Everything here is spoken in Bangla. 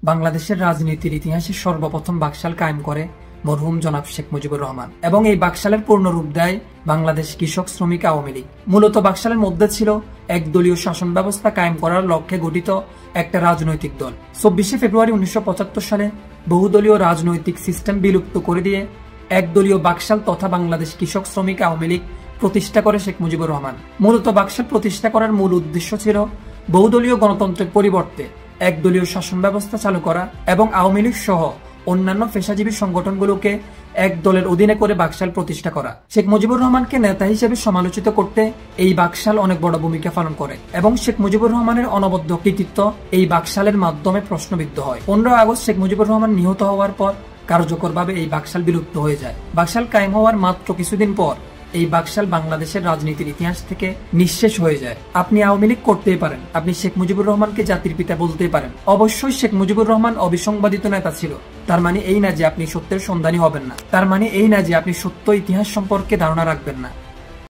বাংলাদেশের রাজনীতির ইতিহাসে সর্বপ্রথম বাকশাল কায়েম করে মরহুম জনাব শেখ মুজিবুর রহমান এবং এই বাকশালের পূর্ণ রূপ দেয় বাংলাদেশ কৃষক শ্রমিক আওয়ামী লীগ। মূলত বাকশালের মধ্যে ছিল একদলীয় শাসন ব্যবস্থা কায়েম করার লক্ষ্যে গঠিত একটা রাজনৈতিক দল। 24শে ফেব্রুয়ারি 1975 সালে বহুদলীয় রাজনৈতিক সিস্টেম বিলুপ্ত করে দিয়ে একদলীয় বাকশাল তথা বাংলাদেশ কৃষক শ্রমিক আওয়ামী লীগ প্রতিষ্ঠা করে শেখ মুজিবুর রহমান। মূলত বাকশাল প্রতিষ্ঠা করার মূল উদ্দেশ্য ছিল বহুদলীয় গণতন্ত্রের পরিবর্তে একদলীয় শাসন ব্যবস্থা চালু করা এবং আওয়ামী লীগ সহ অন্যান্য পেশাজীবী সংগঠনগুলোকে এক দলের অধীনে করে বাকশাল প্রতিষ্ঠা করা। শেখ মুজিবুর রহমানকে নেতা হিসেবে সমালোচিত করতে এই বাকশাল অনেক বড় ভূমিকা পালন করে এবং শেখ মুজিবুর রহমানের অনবদ্য কৃতিত্ব এই বাকশালের মাধ্যমে প্রশ্নবিদ্ধ হয়। 15 আগস্ট শেখ মুজিবুর রহমান নিহত হওয়ার পর কার্যকরভাবে এই বাকশাল বিলুপ্ত হয়ে যায়। বাকশাল কায়েম হওয়ার মাত্র কিছুদিন পর এই বাকশাল বাংলাদেশের রাজনীতির ইতিহাস থেকে নিঃশেষ হয়ে যায়। আপনি আওয়ামী লীগ করতেই পারেন, আপনি শেখ মুজিবুর রহমানকে জাতির পিতা বলতেই পারেন, অবশ্যই শেখ মুজিবুর রহমান অবিসংবাদিত নেতা ছিল। তার মানে এই না যে আপনি সত্যের সন্ধানী হবেন না, তার মানে এই না যে আপনি সত্য ইতিহাস সম্পর্কে ধারণা রাখবেন না।